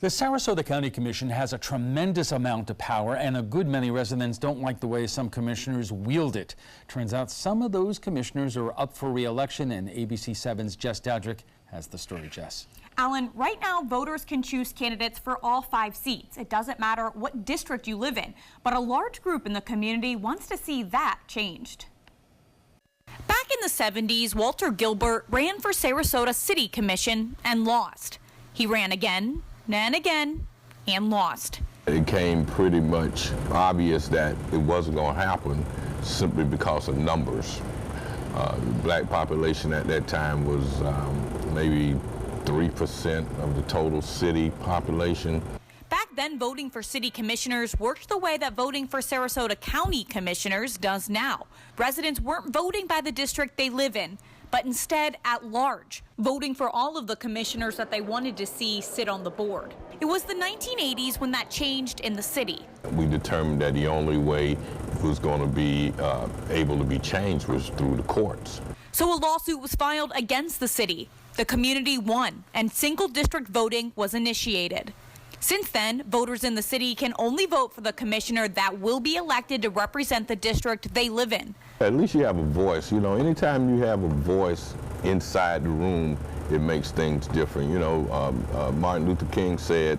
The Sarasota County Commission has a tremendous amount of power, and a good many residents don't like the way some commissioners wield it. Turns out some of those commissioners are up for re-election, and ABC 7's Jess Dowdrick has the story. Jess. Alan, right now voters can choose candidates for all 5 seats. It doesn't matter what district you live in, but a large group in the community wants to see that changed. Back in the 70s, Walter Gilbert ran for Sarasota City Commission and lost. He ran again and again and lost. It became pretty much obvious that it wasn't going to happen simply because of numbers. The black population at that time was maybe 3% of the total city population. Back then, voting for city commissioners worked the way that voting for Sarasota County commissioners does now. Residents weren't voting by the district they live in, but instead at large, voting for all of the commissioners that they wanted to see sit on the board. It was the 1980s when that changed in the city. We determined that the only way it was going to be able to be changed was through the courts. So a lawsuit was filed against the city. The community won, and single district voting was initiated. Since then, voters in the city can only vote for the commissioner that will be elected to represent the district they live in. At least you have a voice. You know, anytime you have a voice inside the room, it makes things different. You know, Martin Luther King said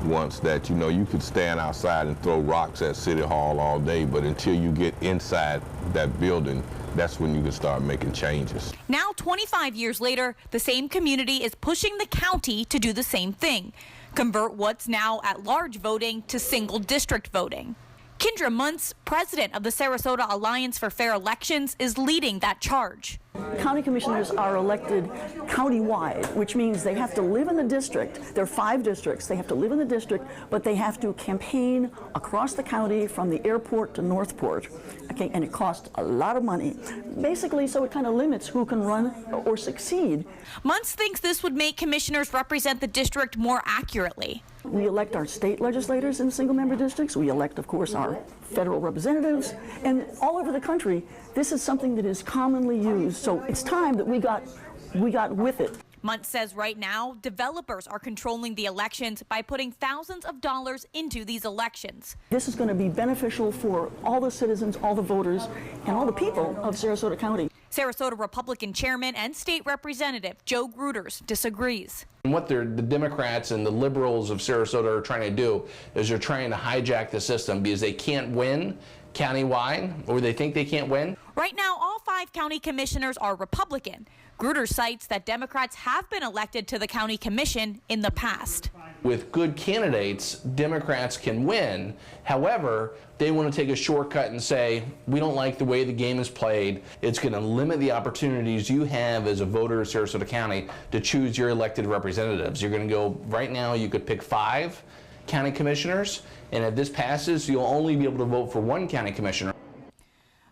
once that, you know, you could stand outside and throw rocks at City Hall all day, but until you get inside that building, that's when you can start making changes. Now, 25 years later, the same community is pushing the county to do the same thing. Convert what's now at-large voting to single district voting. Kendra Muntz, president of the Sarasota Alliance for Fair Elections, is leading that charge. County commissioners are elected county-wide, which means they have to live in the district. There are 5 districts. They have to live in the district, but they have to campaign across the county from the airport to Northport. Okay, and it costs a lot of money. Basically, so it kind of limits who can run or succeed. Muntz thinks this would make commissioners represent the district more accurately. We elect our state legislators in single-member districts. We elect, of course, our federal representatives. And all over the country, this is something that is commonly used. So it's time that we got with it. Muntz says right now, developers are controlling the elections by putting thousands of dollars into these elections. This is going to be beneficial for all the citizens, all the voters, and all the people of Sarasota County. Sarasota Republican Chairman and State Representative Joe Gruters disagrees. And what the Democrats and the liberals of Sarasota are trying to do is they're trying to hijack the system because they can't win countywide, or they think they can't win. Right now, all 5 county commissioners are Republican. Gruters cites that Democrats have been elected to the county commission in the past. With good candidates, Democrats can win. However, they want to take a shortcut and say, we don't like the way the game is played. It's going to limit the opportunities you have as a voter of Sarasota County to choose your elected representatives. You're going to go, right now, you could pick 5 county commissioners, and if this passes, you'll only be able to vote for 1 county commissioner.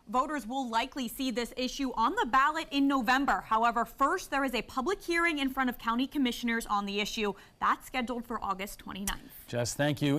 Voters will likely see this issue on the ballot in November. However, first there is a public hearing in front of county commissioners on the issue. That's scheduled for August 29th. Jess, thank you.